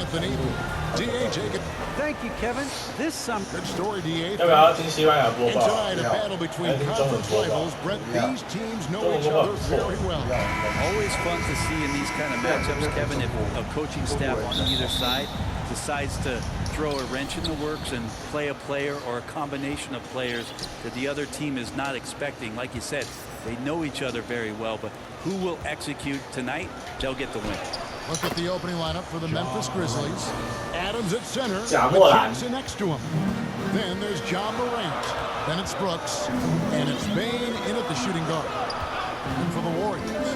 Anthony. D.A. Jacob. Thank you, Kevin. This summer. Good story, D.A. 要不要听西班牙播 And 报？ tonight, a battle between conference rivals. Brett, these teams know each other very well. Always fun to see in these kind of matchups, Kevin, if a coaching staff on either side decides to throw a wrench in the works and play a player or a combination of players that the other team is not expecting. Like you said, they know each other very well, but who will execute tonight, they'll get the win. Look at the opening lineup for the Memphis Grizzlies. Adams at center with 贾莫兰 Jackson next to him. Then there's John Morant. Then it's Brooks. And it's Bane in at the shooting guard. And for the Warriors,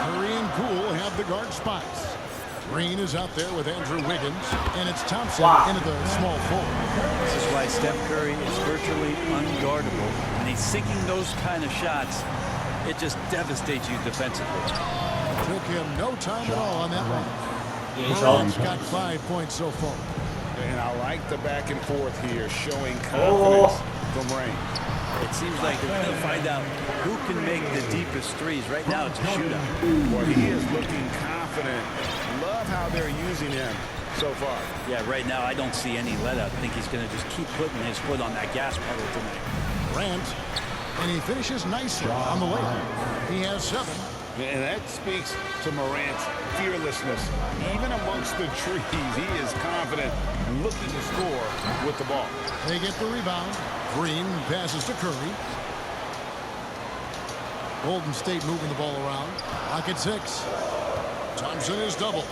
Curry and Poole have the guard spots. Green is out there with Andrew Wiggins. And it's Thompson in at the small forward. This is why Steph Curry is virtually unguardable. And he's sinking those kind of shots. It just devastates you defensively. Took him no time at all on that one. 赢球。 Morant's got 5 points so far. And I like the back and forth here, showing confidence from Rain. It seems like they're going to find out who can make the deepest threes. Right now, it's a shootout. Well, he is looking confident. Love how they're using him so far. Yeah, right now, I don't see any let up. I think he's going to just keep putting his foot on that gas pedal tonight. Grant. And he finishes nicely on the layup. He has 7. And that speaks to Morant's fearlessness. Even amongst the trees, he is confident, looking to score with the ball. They get the rebound. Green passes to Curry. Golden State moving the ball around. Lock at 6. Thompson is double.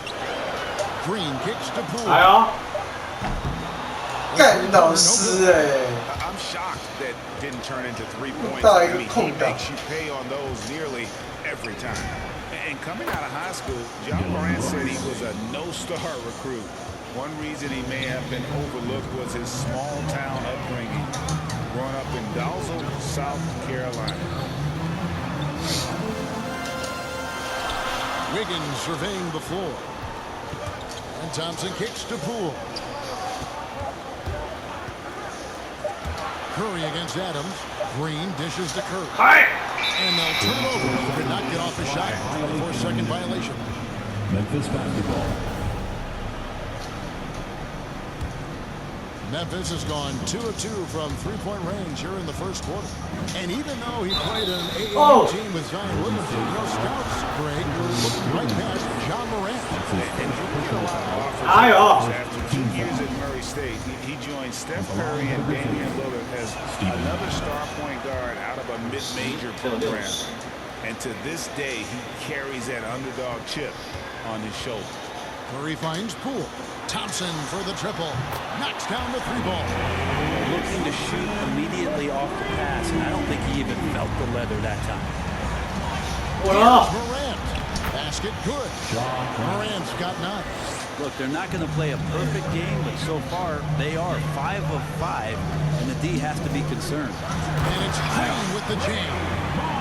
Green kicks to Poole. 来哦， 干老师哎， I'm shocked that didn't turn into 3 points. 到 I 一个 mean, he 空档。 makes you pay on those nearly every time. And coming out of high school, John Morant said he was a no-star recruit. One reason he may have been overlooked was his small-town upbringing, growing up in Dalzell, South Carolina. Wiggins surveying the floor. And Thompson kicks to Poole. Curry against Adams. Green dishes to Curry. 嗨， And they'll turn over. He could not get off the shot. 24-second violation. Memphis basketball. Memphis has gone 2 of 2 from three-point range here in the first quarter. And even though he played an AAU team with Zion Williamson, no scouts, Greg, were looking right past John Morant. And he get a lot of offers. 哎呦， After 2 years at Murray State, he joined Steph Curry and Damian Lillard as another star point guard out of a mid-major program. And to this day, he carries that underdog chip on his shoulder. Curry finds Poole. Thompson for the triple. Knocks down the 3-ball. Looking to shoot immediately off the pass, and I don't think he even felt the leather that time. 我了， Morant. Basket good. Morant's got 9. Look, they're not going to play a perfect game, but so far they are 5 of 5, and the D has to be concerned. And it's Green with the jam.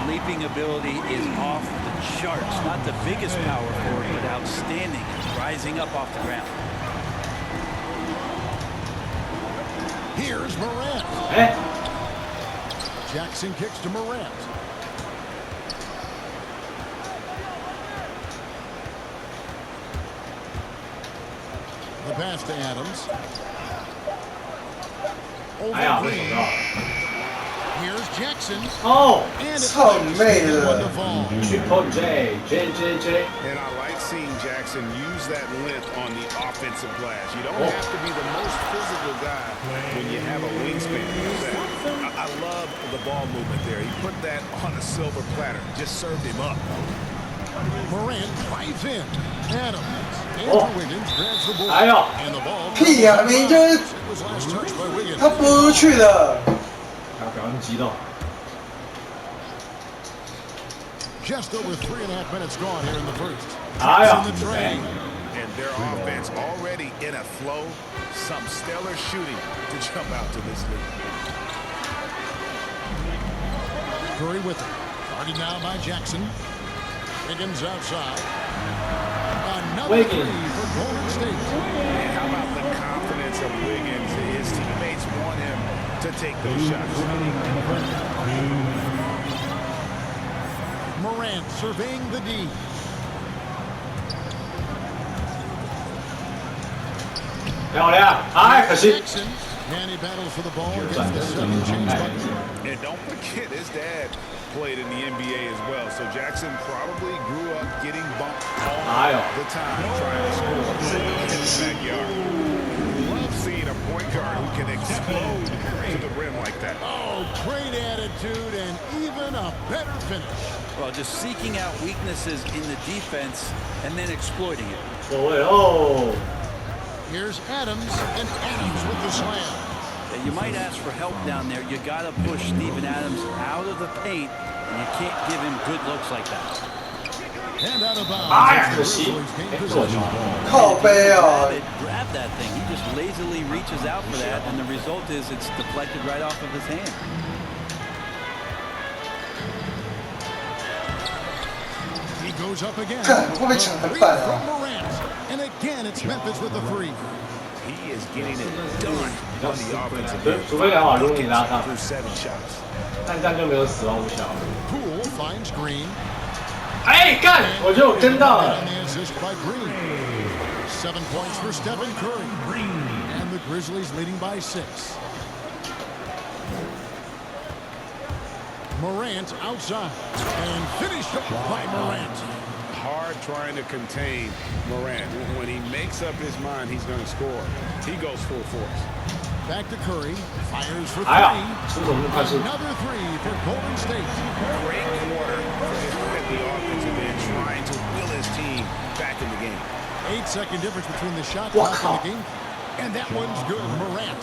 Leaping ability is off the charts. Not the biggest power forward, but outstanding. Rising up off the ground. Here's Morant. 哎， Jackson kicks to Morant. The pass to Adams. 哎呀， Over 没手 Green. 到。 Here's Jackson. 哦 And it's 操你妹 one 的 to fall. ，Triple J。 And I like seeing Jackson use that length on the offensive glass. You don't have to be the most physical guy when you have a wingspan like that. I love the ball movement there. He put that on a silver platter. Just served him up. Morant drives in. Adams. Andrew Wiggins grabs the ball. 哎呦， And the ball. 屁呀、明明就是 It was last touched by Wiggins. 他拨出去的。不要激动。 Just over 3.5 minutes gone here in the first. 哎呀 In the train. And their offense already in a flow. Some stellar shooting to jump out to this lead. Curry with it. Guarded now by Jackson. Wiggins outside. Another Wiggins. 3 for Golden State. And how about the confidence of Wiggins? His teammates want him to take those shots. Morant surveying the D. 漂亮，哎，可惜。 Jackson, and he battles for the ball 就 against 转 the 的是 second change bucket. And don't forget, his dad played in the NBA as well. So Jackson probably grew up getting bumped all the time trying to score in the backyard. Love seeing a point guard who can explode to the rim like that. Oh, great attitude and even a better finish. Well, just seeking out weaknesses in the defense and then exploiting it. 所谓哦， Here's Adams, and Adams with the slam. You might ask for help down there. You got to push Steven Adams out of the paint, and you can't give him good looks like that. And out of bounds. 哎， It's 可 the 惜， Grizzlies gain 哎，过 possession. 球。靠背啊！ Grab that thing. He just lazily reaches out for that, and the result is it's deflected right off of his hand. He goes up again. 看会不会抢篮板 From 啊？ Morant. And again, it's Memphis with the three. He is getting it done on the offensive 除 end. 除非刚好如果你拉上， Through 7 shots. 但这样就没有死亡无效。 Poole finds Green. 哎，干！我就跟到了。 And the assist by Green. 7 points for Stephen Curry. And the Grizzlies leading by 6. Morant outside. And finished up by Morant. Hard trying to contain Morant. When he makes up his mind he's going to score, he goes full force. Back to Curry. Fires for 还好 three. 出手那快速。 Another three for Golden State. Great quarter for the offensive end, trying to will his team back in the game. 8-second difference between the shot Wow. clock and the game. And that one's good. Morant.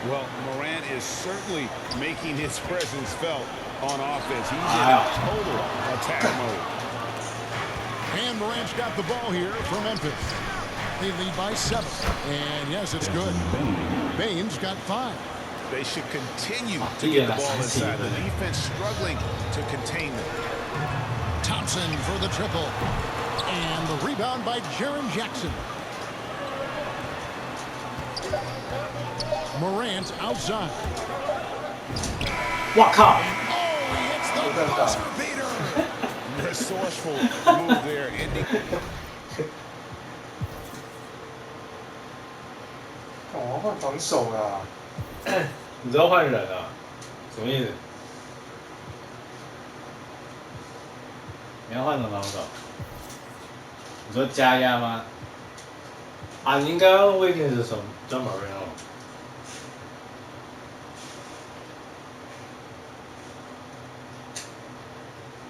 Well, Morant is certainly making his presence felt on offense. He's in Wow. total attack mode. And Morant's got the ball here for Memphis. They lead by 7. And yes, it's good. Baines got 5. They should continue to get the ball inside. The defense struggling to contain them. Thompson for the triple. And the rebound by Jaren Jackson. Morant outside. 哇靠！ Oh, he hits the buzzer beater. Resourceful move there, Indy. 哦，换防守啊！你知道换人啊？什么意思？你要换什么防守？你说加压吗？啊，你应该用 Wiggins 从 John Morant 哦。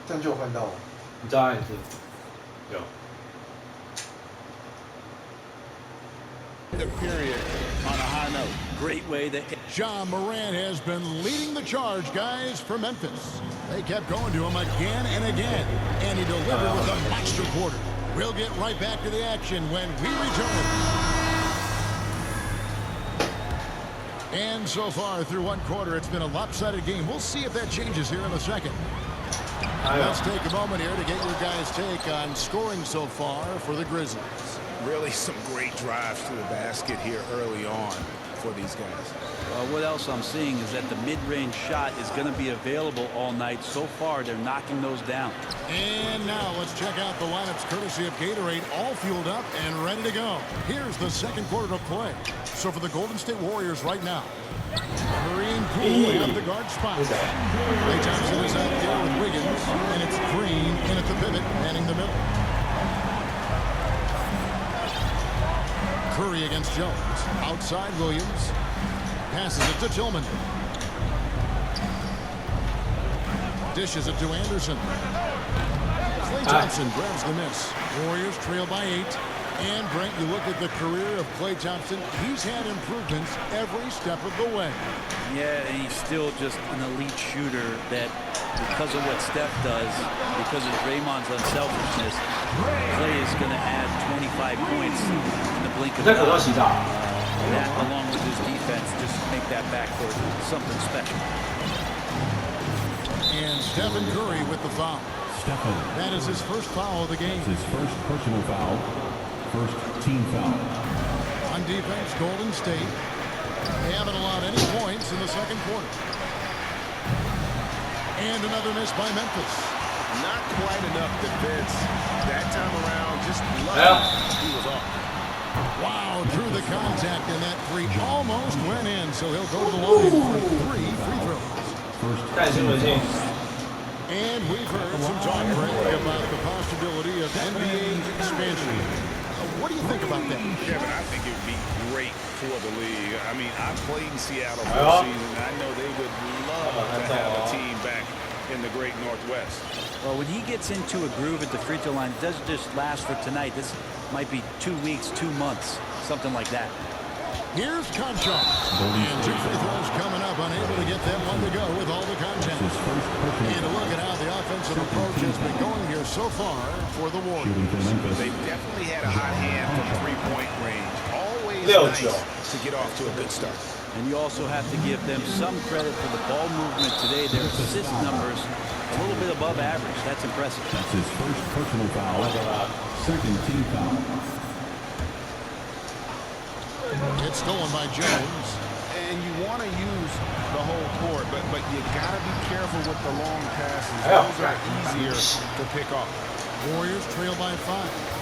这样就有换到了。你再按一次。有。 The period on a high note. Great way to John Morant has been leading the charge, guys, for Memphis. They kept going to him again and again, and he delivered with a monster quarter. We'll get right back to the action when we return. And so far, through one quarter, it's been a lopsided game. We'll see if that changes here in a second. Let's take a moment here to get your guys' take on scoring so far for the Grizzlies. Really some great drives to the basket here early on for these guys. what else I'm seeing is that the mid-range shot is going to be available all night. So far, they're knocking those down. And now let's check out the lineups courtesy of Gatorade, all fueled up and ready to go. Here's the second quarter of play. So for the Golden State Warriors right now, Curry and Poole have the guard spot. Klay Thompson is out there with Wiggins, and it's Green in at the pivot, manning the middle. Curry against Jones. Outside Williams. Passes it to Tillman. Dishes it to Anderson. Klay Thompson grabs the miss. Warriors trail by 8. And Brent, you look at the career of Klay Thompson, he's had improvements every step of the way. Yeah, and he's still just an elite shooter that because of what Steph does, because of Draymond's unselfishness, Klay is going to add 25 points in the blink of an eye. That, along with his defense, just make that backcourt something special. And Stephen Curry with the foul. Stephen. That is his first foul of the game. His first personal foul. First team foul. On defense, Golden State. They haven't allowed any points in the second quarter. And another miss by Memphis. Not quite enough defense that time around. Just lucky he was off. Wow, drew the contact, and that three almost went in, so he'll go to the line for 3 free throws. 看新闻性。 And we've heard some talk, Greg, about the possibility of NBA expansion. What do you think about that? Kevin, I think it would be great for the league. I mean, I played in Seattle for a season, and I know they would love to have a team back in the great Northwest. Well, when he gets into a groove at the free throw line, it doesn't just last for tonight. This might be 2 weeks, 2 months, something like that. Here's Conchar. And 2 free throws coming up, unable to get that one to go with all the contact. And a look at how the offensive approach has been going here so far for the Warriors. They definitely had a hot hand from three-point range. Always nice to get off to a good start. And you also have to give them some credit for the ball movement today. Their assist numbers a little bit above average. That's impressive. That's his first personal foul. Second team foul. It's stolen by Jones. And you want to use the whole court, but you got to be careful with the long passes. Yeah. Those are easier to pick off. Warriors trail by 5.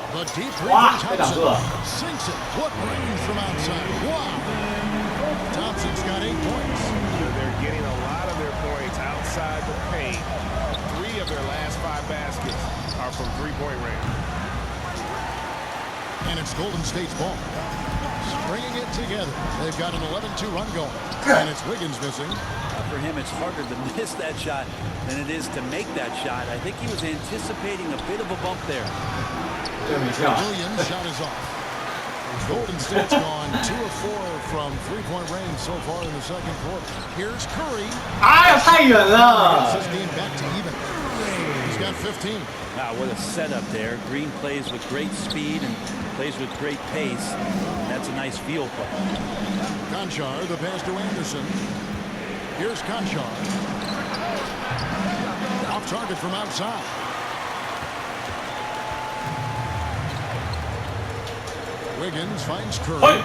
The deep three Wow, from Thompson. Sinks it. What range from outside. Wow. Thompson's got 8 points. They're getting a lot of their points outside the paint. 3 of their last 5 baskets are from three-point range. And it's Golden State's ball. Stringing it together. They've got an 11-2 run going. And it's Wiggins missing. For him, it's harder to miss that shot than it is to make that shot. I think he was anticipating a bit of a bump there. Williams shot is off. Golden State's gone 2 of 4 from three-point range so far in the second quarter. Here's Curry. 哎呀，太远 Gets 了！ this game back to even. He's got 15. Wow, what a setup there. Green plays with great speed and plays with great pace. That's a nice field play. Conchar, the pass to Anderson. Here's Conchar. Off target from outside. Wiggins finds Curry. Hey.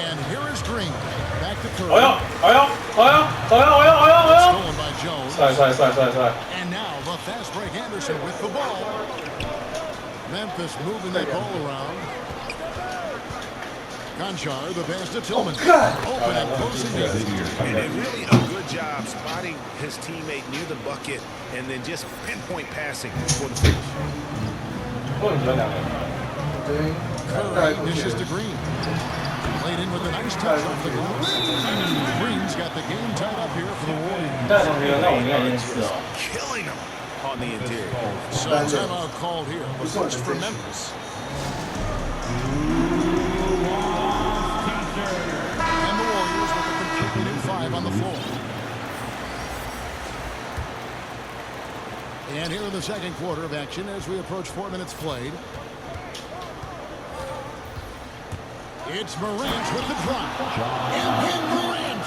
And here is Green. Back to Curry. 哎呦，哎呦，哎呦，哎呦，哎呦，哎呦，哎呦！ Stolen by Jones. 帅帅帅帅帅！ And now the fast break Anderson with the ball. Memphis moving that ball around. Conchar, the pass to Tillman. Open and closing in. And really a good job spotting his teammate near the bucket and then just pinpoint passing for the finish. 不你们两个。 Curry dishes to Green. Played in with a nice touch off the glass. Green's got the game tied up here for the Warriors. 带同学，那我应该认识哦。 Killing him on the interior. So timeout called here. The first for Memphis. And the Warriors with a completely new 5 on the floor. And here in the second quarter of action as we approach 4 minutes played. It's Morant with the drop. And then Morant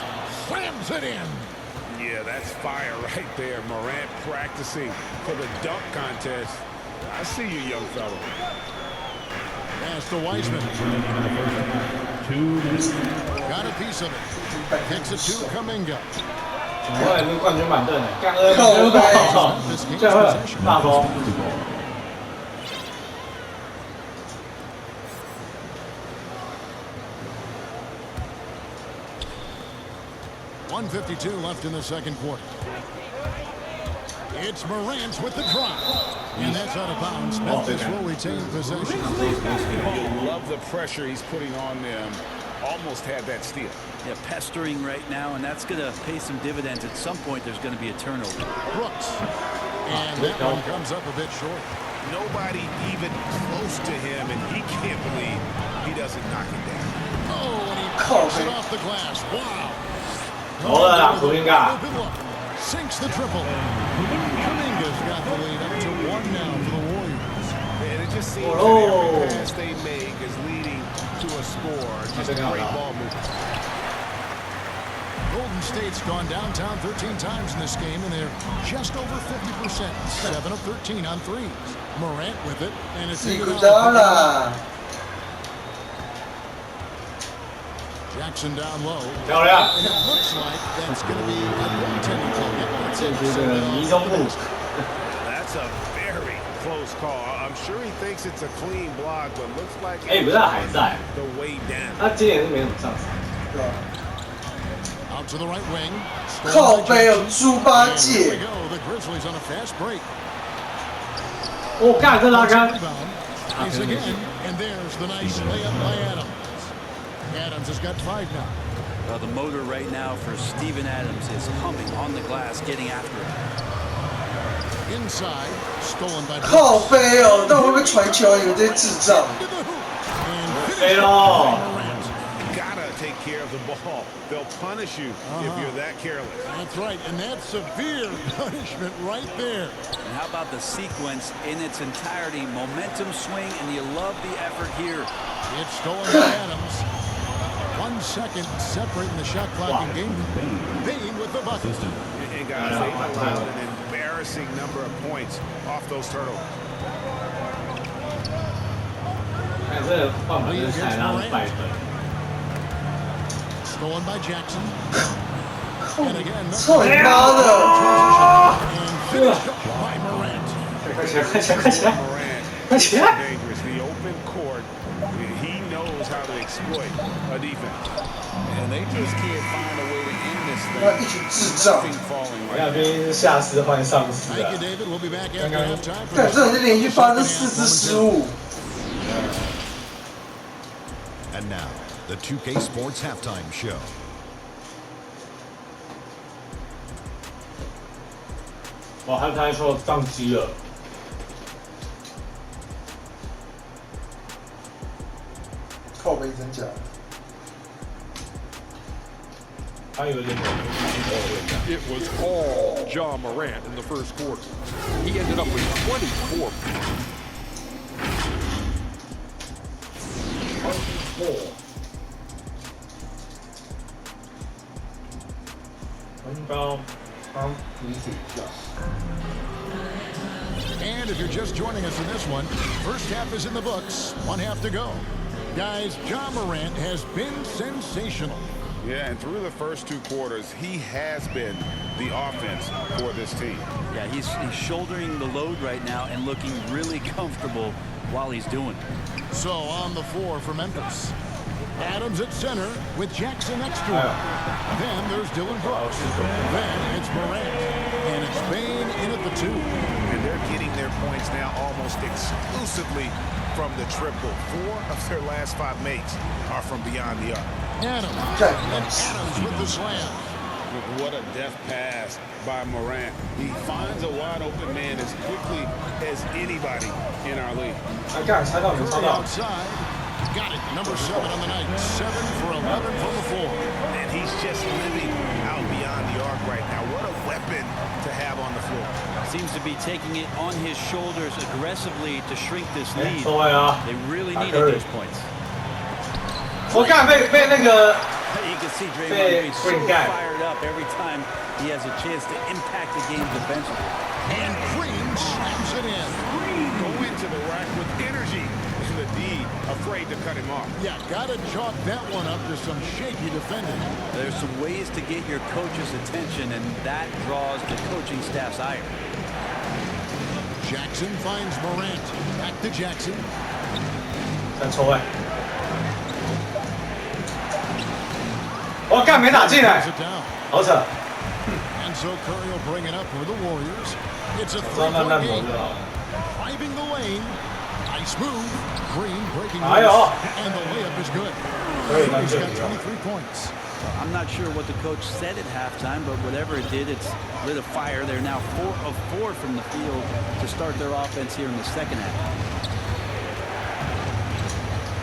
slams it in. Yeah, that's fire right there. Morant practicing for the dunk contest. I see you, young fella. Pass to Wiseman. 2 minutes. Got a piece of it. Kicks it to Kuminga. 我也是冠军板凳的，干了真好，这会大风。 1:52 left in the second quarter. It's Morant with the drop. And that's out of bounds. Memphis will retain possession. You love the pressure he's putting on them. Almost had that steal. Yeah, pestering right now, and that's going to pay some dividends. At some point, there's going to be a turnover. Brooks. And that one comes up a bit short. Nobody even close to him, and he can't believe he doesn't knock it down. Oh, and he picks it off the glass. Wow. 投了啦，库明嘎。 Sinks the triple. Kuminga's got the lead up to 1 now for the Warriors. And it just seems that every pass they make is leading to a score. Just great ball movement. Golden State's gone downtown 13 times in this game, and they're just over 50%. 7 of 13 on threes. Morant with it, and it's Jackson down low. 漂亮。 And it looks like that's going to be a goaltending call. That's it. 这是个迷踪步。 That's a very close close call. I'm sure he thinks it's a clean block, but looks like 哎，不是他还在， the way down. 他今年是没怎么上场。对吧？ Out to the right wing. 靠背哦，猪八 And here we 戒， go. The Grizzlies on a fast break. 我干，这拉杆， Rebound is again, and there's the nice layup by Adams. Adams has got 5 now. Well, the motor right now for Steven Adams is humming on the glass, getting after it. Inside, stolen by 靠 Brooks. 背哦，那我会不会传球啊？你们这些智障！ Into the hoop. And 飞 finished 喽！ by Morant. Gotta take care of the ball. They'll punish you if you're that careless. That's right, and that's severe punishment right there. And how about the sequence in its entirety? Momentum swing, and you love the effort here. It's stolen by Adams. 1 second separating the shot clock and game. Bain with the bucket. And guys, they've allowed an embarrassing number of points off those turnovers. 看这个换板是才让败分。 Stolen by Jackson. And again, 操你妈的！ and finished up by Morant. 快起来，快起来，快起来！ Morant Let's is so check. dangerous. The open court, he knows how to exploit a defense. And they just can't find a way to end this 那 thing. 一群智障！ Nothing falling 我 right 想毕竟是下司换上司 Thank 啊 you,。David. We'll be back after halftime. for 干， the 这种是连续发生 second 4 half 次 moment 失误。 And now, the 2K Sports Halftime Show. 哇，他才说宕机了。靠背真假的？他有点 It was all John Morant in the first quarter. He ended up with 24 分高方比水较。 And if you're just joining us in this one, first half is in the books. 1 half to go. Guys, John Morant has been sensational. Yeah, and through the first 2 quarters, he has been the offense for this team. Yeah, he's shouldering the load right now and looking really comfortable while he's doing it. So on the floor for Memphis. Adams at center with Jackson next to him. Then there's Dylan Brooks. Then it's Morant. And it's Bain in at the 2. And they're getting their points now almost exclusively from the triple. 4 of their last 5 makes are from beyond the arc. Adams. Jack. And Adams with the slam. What a deft pass by Morant. He finds a wide open man as quickly as anybody in our league. 他干，猜到没猜 Curry 到？ outside. Got it. Number 7 on the night. 7 for 11 from the floor. And he's just living out beyond the arc right now. What a weapon to have on the floor. Seems to be taking it on his shoulders aggressively to shrink this 哎， lead. 错位啊！ They really 打 needed Curry those points. 我干，被那个 You can see Draymond Hey, Green so Green guy. fired up every time he has a chance to impact the game defensively. And Green slams it in. Go into the rack with energy. And the D afraid to cut him off. Yeah, got to chalk that one up to some shaky defending. There's some ways to get your coach's attention, and that draws the coaching staff's ire. Jackson finds Morant. Back to Jackson. 在错位。我干，没打进来 Pulls，it down. 好扯。 And so Curry will bring it up for the Warriors. It's a 慢慢 3-point 慢走 game. 就好。 Driving the lane. Nice move. Green breaking Aye, loose. oh. And the layup is good. Very Curry's good, got yeah. 23 points. I'm not sure what the coach said at halftime, but whatever it did, it's lit a fire. They're now 4 of 4 from the field to start their offense here in the second half.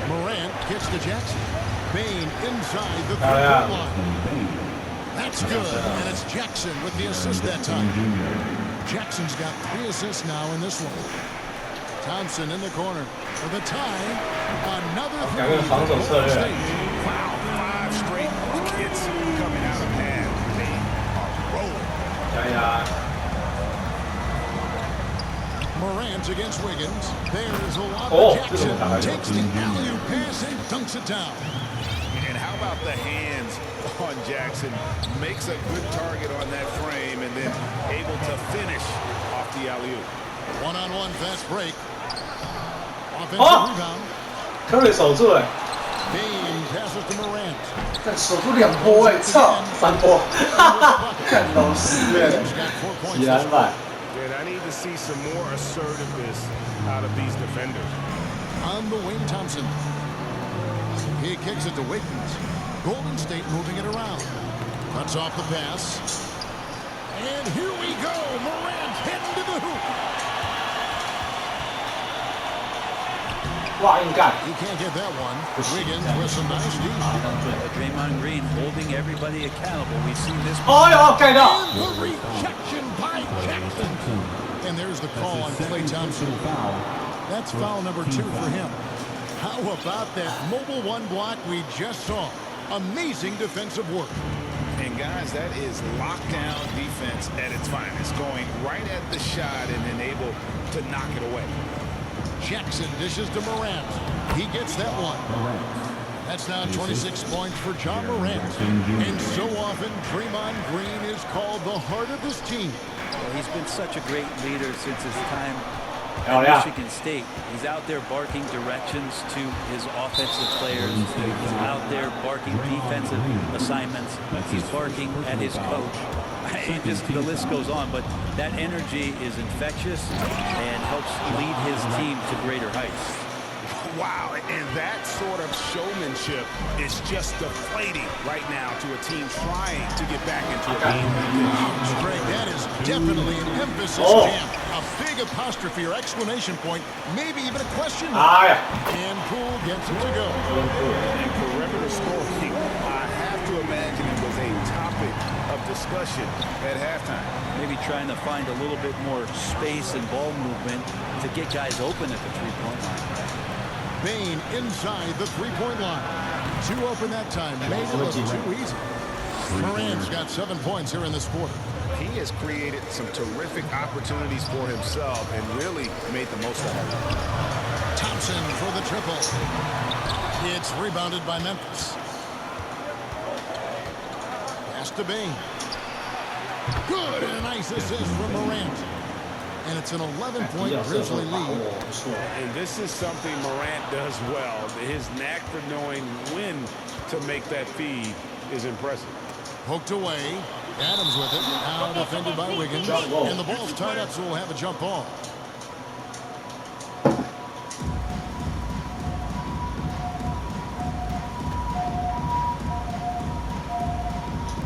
Morant gets to Jackson. Bain inside the Oh, yeah. three-point line. That's good. And it's Jackson with the assist that time. Jackson's got 3 assists now in this one. Thompson in the corner for the tie. Another 改变防守策略。 Wow, 5 straight kids coming out of hand. They are rolling. 加压。 Morant against Wiggins. There's a lot. Oh, Jackson this is takes the alley-oop pass and dunks it down. And how about the hands on Jackson? Makes a good target on that frame and then able to finish off the alley-oop. One-on-one fast break. Offensive Oh! rebound. Curry 守住哎， Bane passes to Morant. 看守住2波哎，操！3波，看老师哎。 He's got 4 points 洗 this 篮板。 And I need to see some more assertiveness out of these defenders. on the wing. Thompson. He kicks it to Wiggins. Golden State moving it around. Cuts off the pass. And here we go. Morant heading to the hoop. 哇，硬干！ You can't get that one. Wiggins with some nice D. Draymond Green holding everybody accountable. We've seen this. 哎呦，盖到！ And the rejection by Jackson. And there's the call on Klay Thompson. That's foul number 2 for him. How about that mobile one block we just saw? Amazing defensive work. And guys, that is lockdown defense at its finest, going right at the shot and then able to knock it away. Jackson dishes to Morant. He gets that one. That's now 26 points for John Morant. And so often, Draymond Green is called the heart of this team. Well, he's been such a great leader since his time Oh, at yeah. Michigan State. He's out there barking directions to his offensive players. He's out there barking defensive assignments. He's barking at his coach. The list goes on, but that energy is infectious and helps lead his team to greater heights. Wow, and that sort of showmanship is just deflating right now to a team trying to get back into a game like this. Greg, that is definitely an emphasis Oh. jam. A big apostrophe or exclamation point, maybe even a question mark. 哎呀， And Poole gets it to go. And perimeter scoring, I have to imagine it was a topic of discussion at halftime. Maybe trying to find a little bit more space and ball movement to get guys open at the three-point line. Bane inside the three-point line. 2 open that time. Made it look too easy. Morant's got 7 points here in this quarter. He has created some terrific opportunities for himself and really made the most of it. Thompson for the triple. It's rebounded by Memphis. Pass to Bane. Good, and a nice assist from Morant. And it's an 11-point Grizzly lead. 不错。 And this is something Morant does well. His knack for knowing when to make that feed is impressive. Poked away. Adams with it. Now defended by Wiggins. And the ball's tied up, so we'll have a jump ball.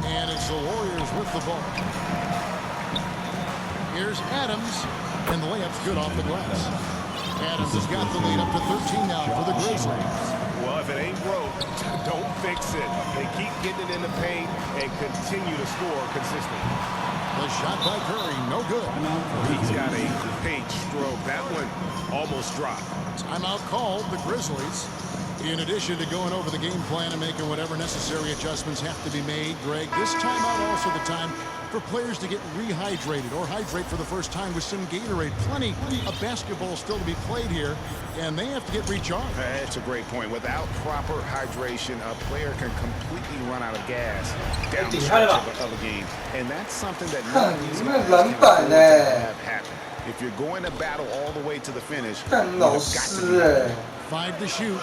And it's the Warriors with the ball. Here's Adams. And the layup's good off the glass. Adams has got the lead up to 13 now for the Grizzlies. Well, if it ain't broke, don't fix it. They keep getting it in the paint and continue to score consistently. The shot by Curry, no good. He's got a paint stroke. That one almost dropped. Timeout called, the Grizzlies. In addition to going over the game plan and making whatever necessary adjustments have to be made, Greg, this timeout also the time for players to get rehydrated or hydrate for the first time with some Gatorade. Plenty of basketball still to be played here, and they have to get recharged. That's a great point. Without proper hydration, a player can completely run out of gas down the stretch of a game. And that's something that none of these guys can afford to have happen. If you're going to battle all the way to the finish, 看 you've 老 got to 师 be 哎。 5 to shoot.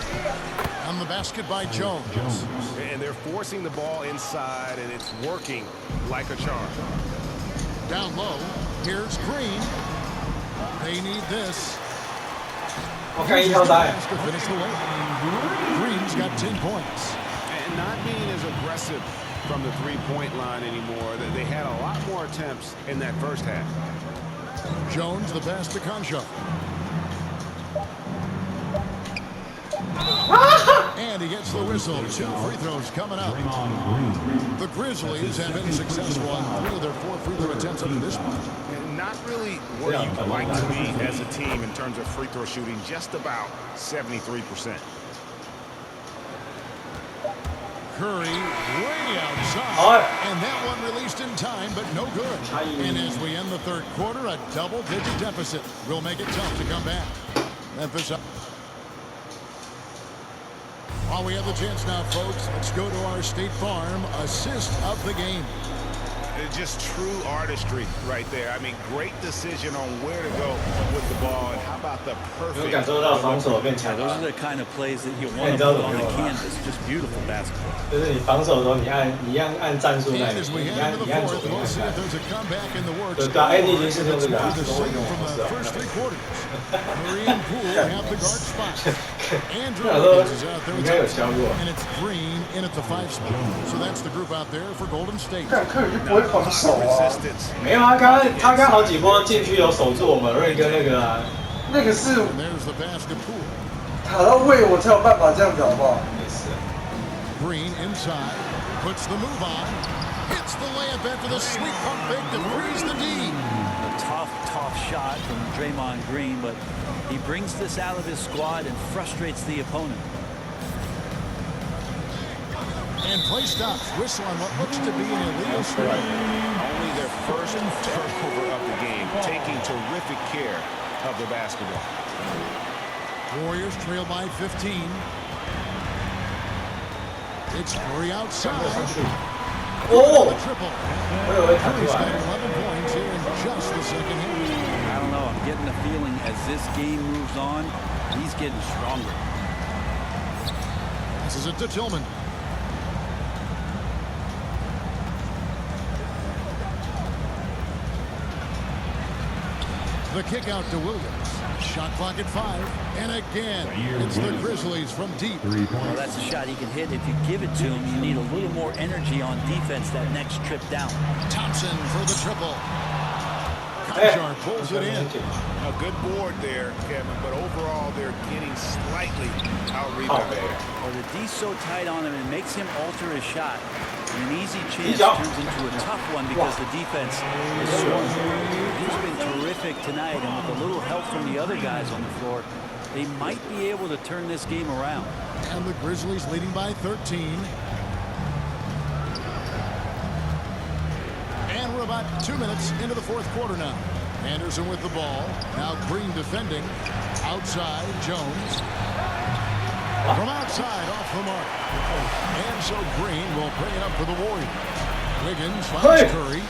On the basket by Jones. And they're forcing the ball inside, and it's working like a charm. Down low, here's Green. They need this. 我看一条带。 To finish the way. Green's got 10 points. And not being as aggressive from the three-point line anymore. They had a lot more attempts in that first half. Jones the pass to Concho. And he gets the whistle. 2 free throws coming up. The Grizzlies have been successful on 3 of their 4 free throw attempts up to this point. And not really where you'd like to be as a team in terms of free throw shooting, just about 73%. Curry way outside. And that one released in time, but no good. And as we end the third quarter, a double-digit deficit will make it tough to come back. Memphis up. While we have the chance now, folks, let's go to our State Farm assist of the game. Just true artistry right there. I mean, great decision on where to go with the ball, and how about the 有 perfect. 感受到防守变强 Those 了 are。the kind of plays that you want to put on the canvas. Just beautiful basketball. 就是你防守的时候，你一样按战术那 And 里， as we 你 head 按 into 你 the 按左 fourth, 边 we'll 按 see 下 if there's a comeback in the works. 对对啊 ，AD 已经是用这 It's 个 more 啊， the 都会 same 用 from 红 the 色啊。 first 3 quarters. Curry and Poole have the guard spot. Andrew 想说 Wiggins is out there 应 with 该有 Thompson. 教过。 And it's Green in at the 5 spot. So that's the group out there for Golden State. 看科尔就不会防守啊， Resistance. 没有啊，他刚好几波禁区有守住我们瑞跟那个啊，那个是 And there's the pass to Poole. 卡到位我才有办法这样子，好不好？没事。 Green inside. Puts the move on. Hits the layup after the sweet pump fake to freeze the D. A tough shot from Draymond Green, but he brings this out of his squad and frustrates the opponent. And play stops. Whistle on what looks to be an illegal strike. Only their first turnover of the game, taking terrific care of the basketball. Warriors trail by 15. It's Curry outside. 哦 The，triple. 我以为弹出 Curry's 来 got 11 points here in just the second half. I don't know. I'm getting the feeling as this game moves on, he's getting stronger. Passes it to Tillman. The kick out to Williams. Shot clock at 5. And again, it's the Grizzlies from deep. 3 Well, points. that's a shot he can hit. If you give it to him, you need a little more energy on defense that next trip down. Thompson for the triple. Conchar pulls it in. A good board there, Kevin, but overall they're getting slightly out-rebounded. Well, the D's so tight on him, it makes him alter his shot. And an easy chance job. turns into a tough one because the defense is swarming. He's been terrific tonight, and with a little help from the other guys on the floor, they might be able to turn this game around. And the Grizzlies leading by 13. And we're about 2 minutes into the fourth quarter now. Anderson with the ball. Now Green defending. Outside, Jones. From outside, off the mark. And so Green will bring it up for the Warriors. Wiggins finds Hey. Curry.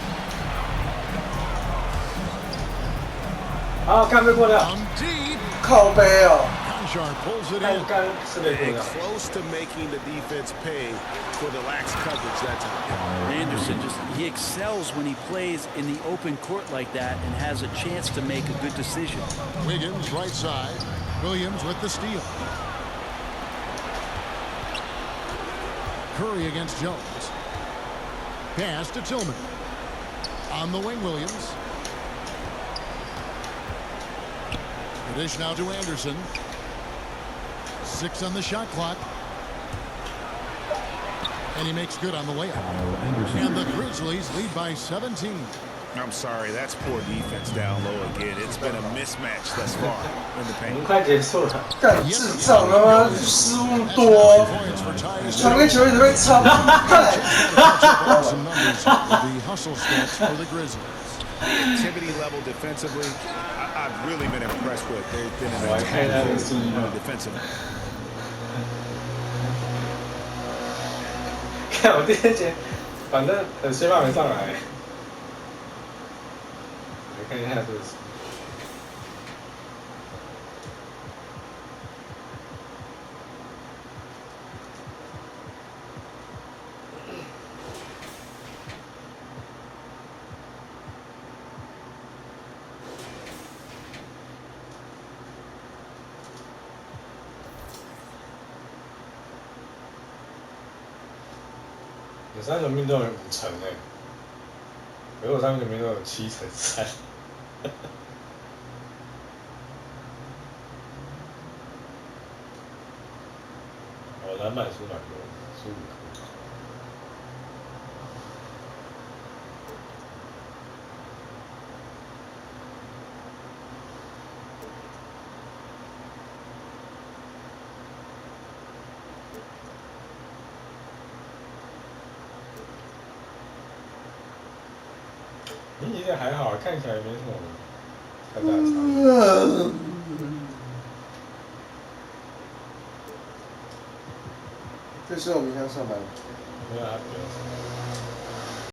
好，看被过掉， From deep. 靠背哦， Conchar pulls it 看 in. 看是被过 And 掉。 close to making the defense pay for the lax coverage that time. Anderson he excels when he plays in the open court like that and has a chance to make a good decision. Wiggins right side. Williams with the steal. Curry against Jones. Pass to Tillman. On the wing, Williams. The dish now to Anderson. 6 on the shot clock. And he makes good on the layup. Kyle Anderson. And the Grizzlies lead by 17. I'm sorry, that's poor defense down low again. It's been a mismatch thus far in the 我们 paint. 快结束了，干智障他妈失误多， Points for Tyus 传给 Jones. 球员都会超干。 Some numbers with the hustle stats for the Grizzlies. Activity level defensively, I've really been impressed with. They've been an 我还看他的数据呢。 defensive. 看我第一节，反正先发没上来。来看一下这个。有3个命中有5成哎，可是我3个命中有7成3。我篮板输蛮多，输5颗。其实还好，看起来没什么太大差。这是我明天上班。没有他比较少。